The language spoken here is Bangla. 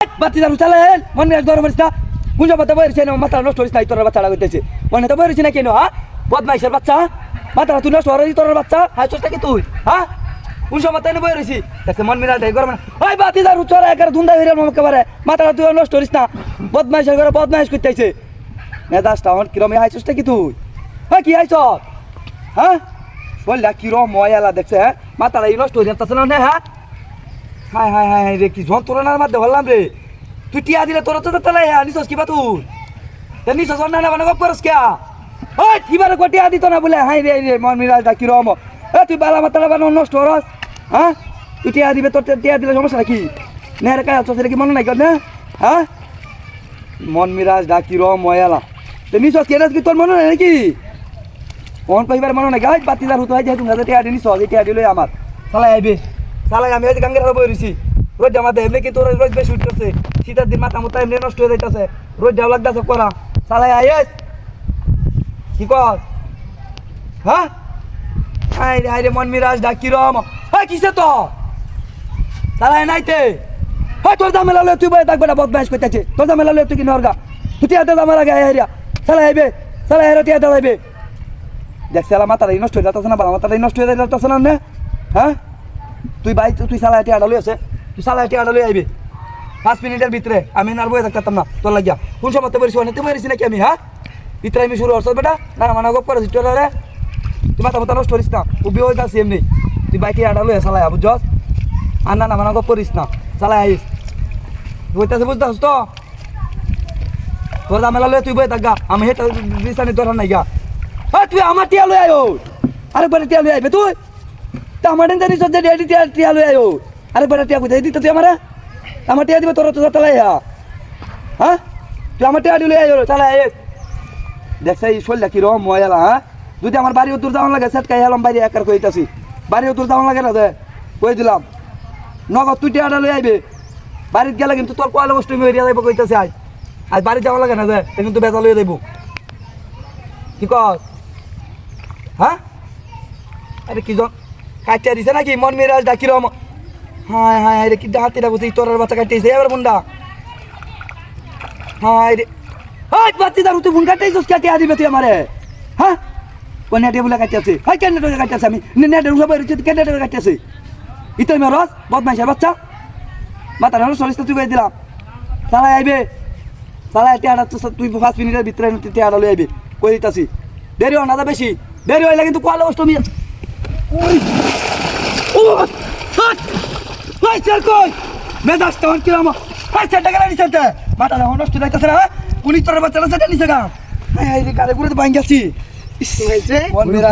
বাতি জানু চালে মন মেজাজ গরম হইছ না গুঞ্জা মাথা বইছে না মাথা নষ্ট হইছ না তোর বাচ্চাটা কইতেছে মনে তো বইছে না কেন হ্যাঁ বদমাইশের বাচ্চা মাথা তুই নষ্ট হইছ তোর বাচ্চা হাই চোস্তা কি তুই হ্যাঁ গুঞ্জা মাথা এনে বইছি দেখে মন মেজাজ গরম না ওই বাতি জানু চড়া একার ধুন্দা হইরা মমকে বারে মাথা তুই নষ্ট হইছ না বদমাইশের ঘরে বদমাইশ কইতেছে মেজাজটা আমার কিরম হাই চোস্তা কি তুই হ্যাঁ কি হাইছ হ্যাঁ বললা কিরম ময়ালা দেখছে হ্যাঁ মাথাটা নষ্ট হয়ে যাচ্ছে না হ্যাঁ হাই হাই হাই রে কি যন্ত্রণার মধ্যে বললাম রে তুই টিয়া দিলে তোর তো তাহলে নিছস কিবা তুই নিছস না না বানাবো করস কে ওই কিবার কোটিয়া দিত না বলে হাই রে রে মন মিরাজটা কিরম এ তুই বালা মাথাটা বানানো নষ্ট হরস হ্যাঁ তুই টিয়া দিবে তোর টিয়া দিলে সমস্যা কি না রে কাজ চলে কি মনে নাই কর না হ্যাঁ মন মিরাজটা কিরম ময়ালা তো নিছস কেরাস কি তোর মনে নাই নাকি কোন পাইবার মনে নাই গাই বাতিদার হতো হয় তুমি টিয়া দি নিছস টিয়া দিলে আমার চালাই আইবে চালাই আমি আজ গাঙ্গের বই রইছি রোজ জামাতে এমনি কি তোর রোজ বেশ উঠতেছে শীতের দিন মাথা মুথা এমনি নষ্ট হয়ে যাইতেছে রোজ যাও লাগতেছে করা চালাই আইস কি কর হ্যাঁ আই রে আইরে মন মিরাজ ডাকি রম হ্যাঁ কিসে তো চালাই নাইতে হ্যাঁ তোর দামে লালে তুই বই থাকবে না বদমাইশ করতেছে তোর দামে লালে তুই কি নরগা তুই টিয়াতে দামের আগে আইরিয়া চালাই আইবে চালাই আইরা টিয়াতে আইবে দেখ সালা মাথাটাই নষ্ট হয়ে যাচ্ছে না বাবা মাথাটাই নষ্ট হয়ে যাচ্ছে না হ্যাঁ তুই ভাই তুই সালা টিয়া আডালই আছে তুই সালা টিয়া আডালই আইবে 5 মিনিটের ভিতরে আমি আর বই থাকতাম না তোর লাগিয়া কোন সময় তো বলছি অনেক বলেছি নাকি আমি হ্যাঁ ভিতরে আমি শুরু করছ বেটা না মানে গপ করেছি তোর রে তুই মাথা মাথা নষ্ট করিস না উবি হয়ে যাচ্ছি এমনি তুই বাইকে আডালই সালাই বুঝছস আর না মানে গপ করিস না সালাই আইস হইতাছে বুঝতাস তো তোর দামেলা লয়ে তুই বই থাকা আমি হেটা দিছানি তোর নাই গা হ্যাঁ তুই আমার টিয়া লই আয়ো আরেকবার টিয়া লই আইবে তুই আমাদের জানি সজ্জা ডেডি টিয়া লই আয়ো আরেকবার টিয়া কই দিতে তুই আমারে আমার টিয়া দিবে তোর তো চালাই হ্যাঁ তুই আমার টিয়া লই আয়ো চালাই আয় দেখছাই শৈলা কি রকম ময়ালা হ্যাঁ যদি আমার বাড়ি উত্তর যাওয়ান লাগে সেটকাই এলাম বাইরে একার কইতাছি বাড়ি উত্তর যাওয়ান লাগে না যে কই দিলাম নগদ তুই টিয়াটা লই আইবে বাড়িতে গেলে কিন্তু তোর কয়লা বস্তু মেরিয়া যাইব কইতাছি আজ বাড়ি যাওয়া লাগে না যে কিন্তু বেচা লই যাইব কি কর হ্যাঁ আরে কি জন কাটিয়া দিছে নাকি মন মেরাজ ডাকি রম হায় হায় রে কি হাতিটা বসে তোর বাচ্চা কাটিয়েছে এবার মুন্ডা হায় রে হাই বাচ্চা দারু তুই মুন কাটাইছিস কাটিয়া দিবে তুই আমারে হ্যাঁ কোন নেটে বলে কাটিয়েছে হাই কেন নেটে কাটিয়েছে আমি নেটে উঠে বেরিয়েছি কেন নেটে কাটিয়েছে ইতাই মেরস বদমাইশের বাচ্চা মাথা নষ্ট সরিস তুই কই দিলাম চালাই আইবে চালাই টিয়াটা তুই 5 মিনিটের ভিতরে টিয়াটা লই আইবে কই দিতাছি দেরি হয় না বেশি দেরি হইলে কিন্তু কোয়ালে অষ্টমী ওই ও হাট হাই স্যার কই মেজাজ টাউন কি আমা হাই স্যার টাকা নিছেতে মাথা নষ্ট যাইতাছে না পুলিশ তোর বাচ্চারা সেটা নিছে গা হাই হাই রে কারে গুরে তো ভাঙ গেছি হইছে মন মেরা